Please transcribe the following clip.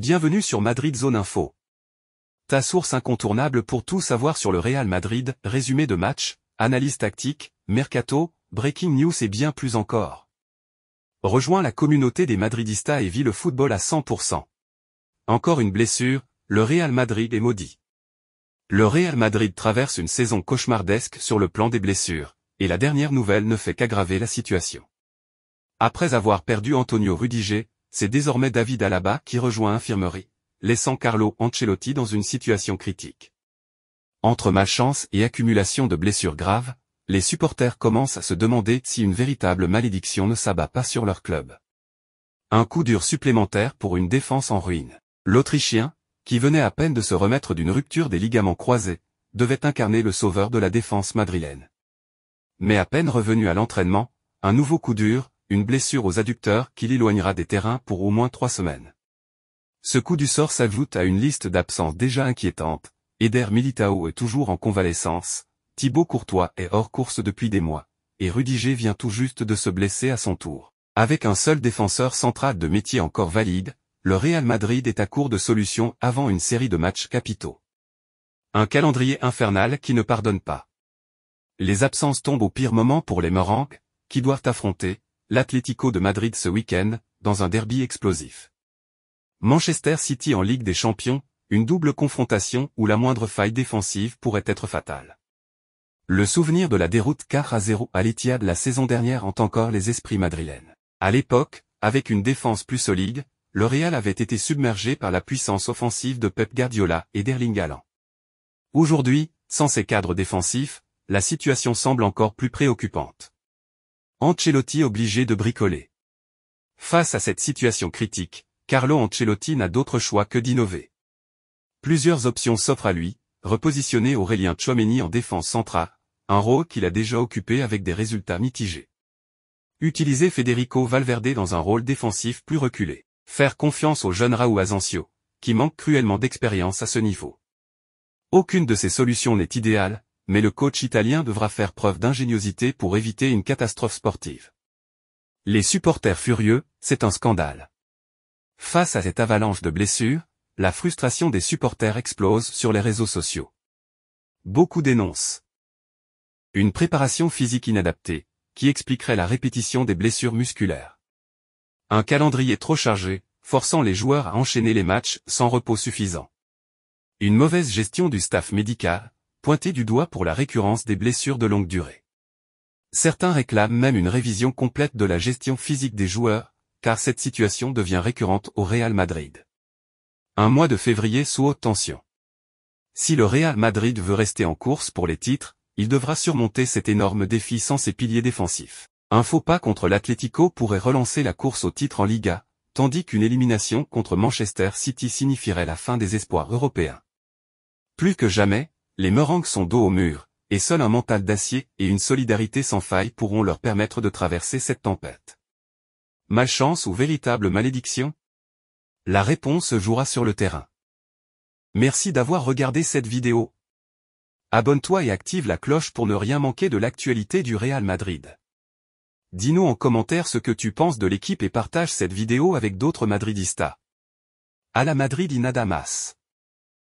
Bienvenue sur Madrid Zone Info. Ta source incontournable pour tout savoir sur le Real Madrid, résumé de match, analyse tactique, mercato, breaking news et bien plus encore. Rejoins la communauté des madridistas et vis le football à 100%. Encore une blessure, le Real Madrid est maudit. Le Real Madrid traverse une saison cauchemardesque sur le plan des blessures, et la dernière nouvelle ne fait qu'aggraver la situation. Après avoir perdu Antonio Rudiger, c'est désormais David Alaba qui rejoint l'infirmerie, laissant Carlo Ancelotti dans une situation critique. Entre malchance et accumulation de blessures graves, les supporters commencent à se demander si une véritable malédiction ne s'abat pas sur leur club. Un coup dur supplémentaire pour une défense en ruine. L'Autrichien, qui venait à peine de se remettre d'une rupture des ligaments croisés, devait incarner le sauveur de la défense madrilène. Mais à peine revenu à l'entraînement, un nouveau coup dur, une blessure aux adducteurs qui l'éloignera des terrains pour au moins 3 semaines. Ce coup du sort s'ajoute à une liste d'absences déjà inquiétante. Eder Militao est toujours en convalescence, Thibaut Courtois est hors course depuis des mois, et Rudiger vient tout juste de se blesser à son tour. Avec un seul défenseur central de métier encore valide, le Real Madrid est à court de solutions avant une série de matchs capitaux. Un calendrier infernal qui ne pardonne pas. Les absences tombent au pire moment pour les Merengues, qui doivent affronter l'Atlético de Madrid ce week-end, dans un derby explosif. Manchester City en Ligue des Champions, une double confrontation où la moindre faille défensive pourrait être fatale. Le souvenir de la déroute 4-0 à l'Etihad la saison dernière hante encore les esprits madrilènes. À l'époque, avec une défense plus solide, le Real avait été submergé par la puissance offensive de Pep Guardiola et d'Erling Haaland. Aujourd'hui, sans ces cadres défensifs, la situation semble encore plus préoccupante. Ancelotti obligé de bricoler. Face à cette situation critique, Carlo Ancelotti n'a d'autre choix que d'innover. Plusieurs options s'offrent à lui, repositionner Aurélien Tchouaméni en défense centrale, un rôle qu'il a déjà occupé avec des résultats mitigés. Utiliser Federico Valverde dans un rôle défensif plus reculé. Faire confiance au jeune Raúl Asensio, qui manque cruellement d'expérience à ce niveau. Aucune de ces solutions n'est idéale, mais le coach italien devra faire preuve d'ingéniosité pour éviter une catastrophe sportive. Les supporters furieux, c'est un scandale. Face à cette avalanche de blessures, la frustration des supporters explose sur les réseaux sociaux. Beaucoup dénoncent une préparation physique inadaptée, qui expliquerait la répétition des blessures musculaires. Un calendrier trop chargé, forçant les joueurs à enchaîner les matchs sans repos suffisant. Une mauvaise gestion du staff médical, pointée du doigt pour la récurrence des blessures de longue durée. Certains réclament même une révision complète de la gestion physique des joueurs, car cette situation devient récurrente au Real Madrid. Un mois de février sous haute tension. Si le Real Madrid veut rester en course pour les titres, il devra surmonter cet énorme défi sans ses piliers défensifs. Un faux pas contre l'Atlético pourrait relancer la course au titre en Liga, tandis qu'une élimination contre Manchester City signifierait la fin des espoirs européens. Plus que jamais, les Merengues sont dos au mur, et seul un mental d'acier et une solidarité sans faille pourront leur permettre de traverser cette tempête. Malchance ou véritable malédiction? La réponse jouera sur le terrain. Merci d'avoir regardé cette vidéo. Abonne-toi et active la cloche pour ne rien manquer de l'actualité du Real Madrid. Dis-nous en commentaire ce que tu penses de l'équipe et partage cette vidéo avec d'autres madridistas. A la Madrid y nada más.